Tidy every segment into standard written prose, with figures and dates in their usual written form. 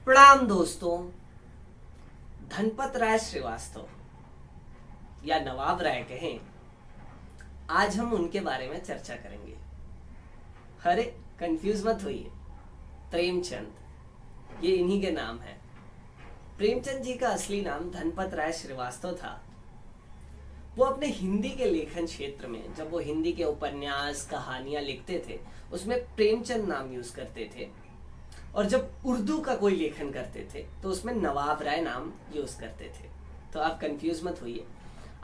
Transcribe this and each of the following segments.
प्रणाम दोस्तों। धनपत राय श्रीवास्तव या नवाब राय कहें, आज हम उनके बारे में चर्चा करेंगे। अरे कंफ्यूज मत होइए, प्रेमचंद ये इन्हीं के नाम है। प्रेमचंद जी का असली नाम धनपत राय श्रीवास्तव था। वो अपने हिंदी के लेखन क्षेत्र में, जब वो हिंदी के उपन्यास कहानियां लिखते थे, उसमें प्रेमचंद नाम यूज करते थे। और जब उर्दू का कोई लेखन करते थे तो उसमें नवाब राय नाम यूज करते थे। तो आप कंफ्यूज मत होइए।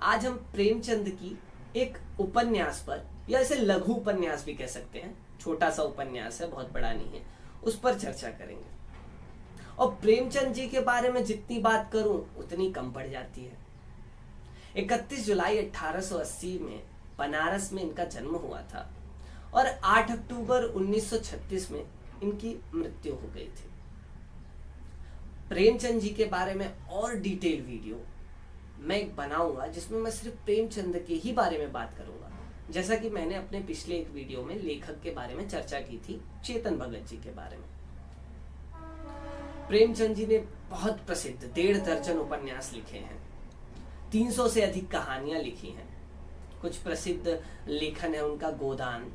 आज हम प्रेमचंद की एक उपन्यास पर, या इसे लघु उपन्यास भी कह सकते हैं, छोटा सा उपन्यास है, बहुत बड़ा नहीं है, उस पर चर्चा करेंगे। और प्रेमचंद जी के बारे में जितनी बात करूं उतनी कम पड़ जाती है। 31 जुलाई 1880 में बनारस में इनका जन्म हुआ था और 8 अक्टूबर 1936 में इनकी मृत्यु हो गई थी। प्रेमचंद जी के बारे में और डिटेल वीडियो मैं एक बनाऊंगा, जिसमें मैं सिर्फ प्रेमचंद के ही बारे में बात करूंगा, जैसा कि मैंने अपने पिछले एक वीडियो में लेखक के बारे में चर्चा की थी, चेतन भगत जी के बारे में। प्रेमचंद जी ने बहुत प्रसिद्ध 1.5 दर्जन उपन्यास लिखे हैं, 300 से अधिक कहानियां लिखी हैं। कुछ प्रसिद्ध लेखन है उनका गोदान,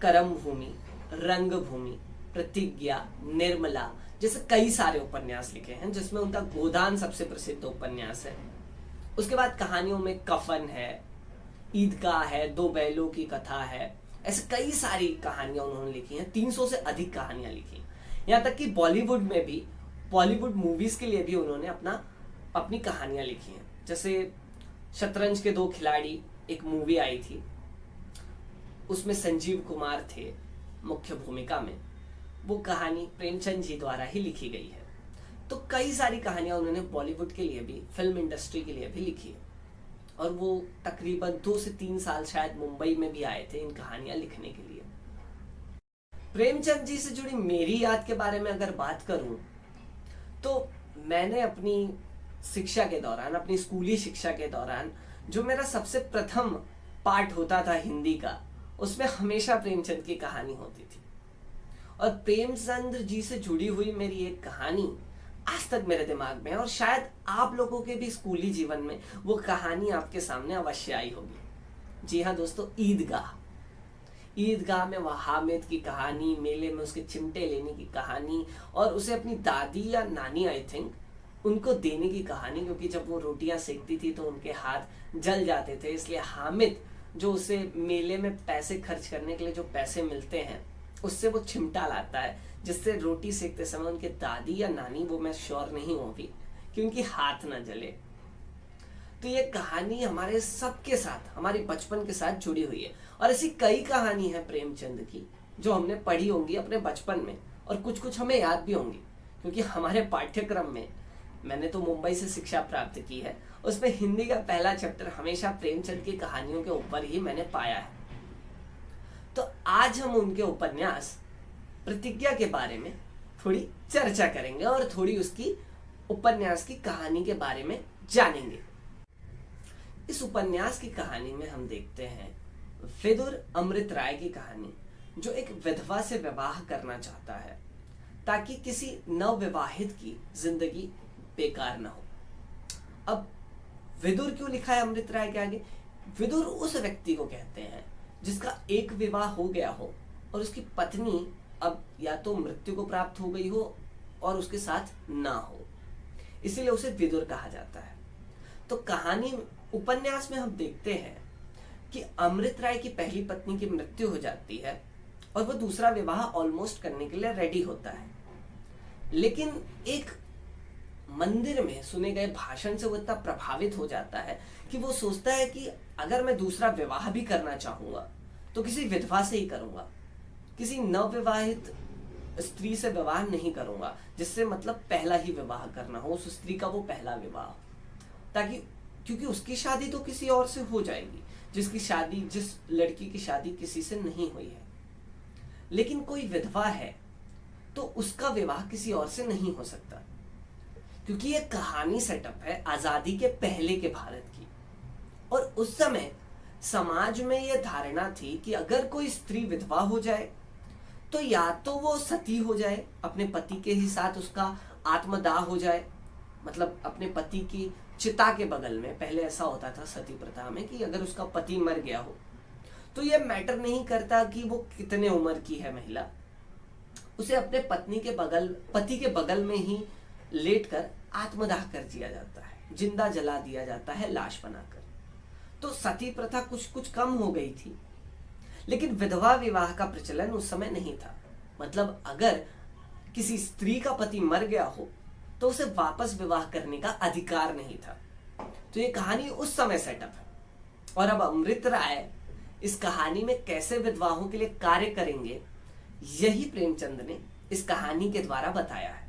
करम भूमि, रंग भूमि, प्रतिज्ञा, निर्मला जैसे कई सारे उपन्यास लिखे हैं, जिसमें उनका गोदान सबसे प्रसिद्ध उपन्यास है। उसके बाद कहानियों में कफन है, ईदगाह है, 2 बैलों की कथा है, ऐसे कई सारी कहानियां उन्होंने लिखी हैं। 300 से अधिक कहानियां लिखी, यहाँ तक कि बॉलीवुड में भी, बॉलीवुड मूवीज के लिए भी उन्होंने अपनी कहानियां लिखी हैं। जैसे शतरंज के 2 खिलाड़ी एक मूवी आई थी, उसमें संजीव कुमार थे मुख्य भूमिका में। वो कहानी प्रेमचंद जी द्वारा ही लिखी गई है। तो कई सारी कहानियां उन्होंने बॉलीवुड के लिए भी, फिल्म इंडस्ट्री के लिए भी लिखी है। और वो तकरीबन 2 से 3 साल शायद मुंबई में भी आए थे इन कहानियां लिखने के लिए। प्रेमचंद जी से जुड़ी मेरी याद के बारे में अगर बात करूं, तो मैंने अपनी शिक्षा के दौरान, अपनी स्कूली शिक्षा के दौरान, जो मेरा सबसे प्रथम पाठ होता था हिंदी का, उसमें हमेशा प्रेमचंद की कहानी होती थी। और प्रेमचंद जी से जुड़ी हुई मेरी एक कहानी आज तक मेरे दिमाग में है, और शायद आप लोगों के भी स्कूली जीवन में वो कहानी आपके सामने अवश्य आई होगी। जी हाँ दोस्तों, ईदगाह। ईदगाह में वह हामिद की कहानी, मेले में उसके चिमटे लेने की कहानी, और उसे अपनी दादी या नानी, आई थिंक, उनको देने की कहानी, क्योंकि जब वो रोटियां सेकती थी तो उनके हाथ जल जाते थे। इसलिए हामिद, जो उसे मेले में पैसे खर्च करने के लिए जो पैसे मिलते हैं, उससे वो चिमटा लाता है, जिससे रोटी सेकते समय उनके दादी या नानी, वो मैं श्योर नहीं हूं अभी, कि उनकी हाथ ना जले। तो ये कहानी हमारे सबके साथ, हमारे बचपन के साथ जुड़ी हुई है। और ऐसी कई कहानी है प्रेमचंद की जो हमने पढ़ी होंगी अपने बचपन में, और कुछ कुछ हमें याद भी होंगी, क्योंकि हमारे पाठ्यक्रम में, मैंने तो मुंबई से शिक्षा प्राप्त की है, उसमें हिंदी का पहला चैप्टर हमेशा प्रेमचंद की कहानियों के ऊपर ही मैंने पाया है। तो आज हम उनके उपन्यास प्रतिज्ञा के बारे में थोड़ी चर्चा करेंगे और थोड़ी उसकी उपन्यास की कहानी के बारे में जानेंगे। इस उपन्यास की कहानी में हम देखते हैं विदुर अमृत राय की कहानी, जो एक विधवा से विवाह करना चाहता है ताकि किसी नवविवाहित की जिंदगी बेकार ना हो। अब विदुर क्यों लिखा है अमृत राय के आगे? विदुर उस व्यक्ति को कहते हैं जिसका एक विवाह हो गया हो और उसकी पत्नी अब या तो मृत्यु को प्राप्त हो गई हो और उसके साथ ना हो, इसीलिए उसे विदुर कहा जाता है। तो कहानी, उपन्यास में हम देखते हैं कि अमृत राय की पहली पत्नी की मृत्यु हो जाती है और वह दूसरा विवाह ऑलमोस्ट करने के लिए रेडी होता है। लेकिन एक मंदिर में सुने गए भाषण से वो इतना प्रभावित हो जाता है कि वो सोचता है कि अगर मैं दूसरा विवाह भी करना चाहूंगा तो किसी विधवा से ही करूंगा, किसी नवविवाहित स्त्री से विवाह नहीं करूंगा, जिससे मतलब पहला ही विवाह करना हो, उस स्त्री का वो पहला विवाह, ताकि, क्योंकि उसकी शादी तो किसी और से हो जाएगी, जिस लड़की की शादी किसी से नहीं हुई है। लेकिन कोई विधवा है तो उसका विवाह किसी और से नहीं हो सकता, क्योंकि ये कहानी सेटअप है आजादी के पहले के भारत की। और उस समय समाज में यह धारणा थी कि अगर कोई स्त्री विधवा हो जाए तो या तो वो सती हो जाए, अपने पति के ही साथ उसका आत्मदाह हो जाए, मतलब अपने पति की चिता के बगल में, पहले ऐसा होता था सती प्रथा में कि अगर उसका पति मर गया हो तो ये मैटर नहीं करता कि वो कितने उम्र की है महिला, उसे अपने पति के बगल में ही लेटकर आत्मदाह कर दिया जाता है, जिंदा जला दिया जाता है लाश बनाकर। तो सती प्रथा कुछ कुछ कम हो गई थी, लेकिन विधवा विवाह का प्रचलन उस समय नहीं था। मतलब अगर किसी स्त्री का पति मर गया हो तो उसे वापस विवाह करने का अधिकार नहीं था। तो ये कहानी उस समय सेटअप है। और अब अमृत राय इस कहानी में कैसे विधवाओं के लिए कार्य करेंगे, यही प्रेमचंद ने इस कहानी के द्वारा बताया है।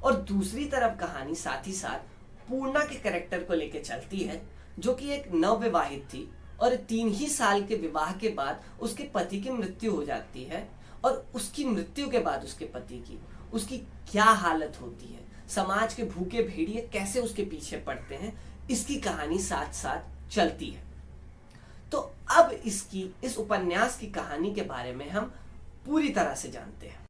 और दूसरी तरफ कहानी साथ ही साथ पूर्णा के कैरेक्टर को लेकर चलती है, जो कि एक नवविवाहित थी और 3 ही साल के विवाह के बाद उसके पति की मृत्यु हो जाती है। और उसकी मृत्यु के बाद उसके पति की उसकी क्या हालत होती है, समाज के भूखे भेड़िए कैसे उसके पीछे पड़ते हैं, इसकी कहानी साथ साथ चलती है। तो अब इस उपन्यास की कहानी के बारे में हम पूरी तरह से जानते हैं।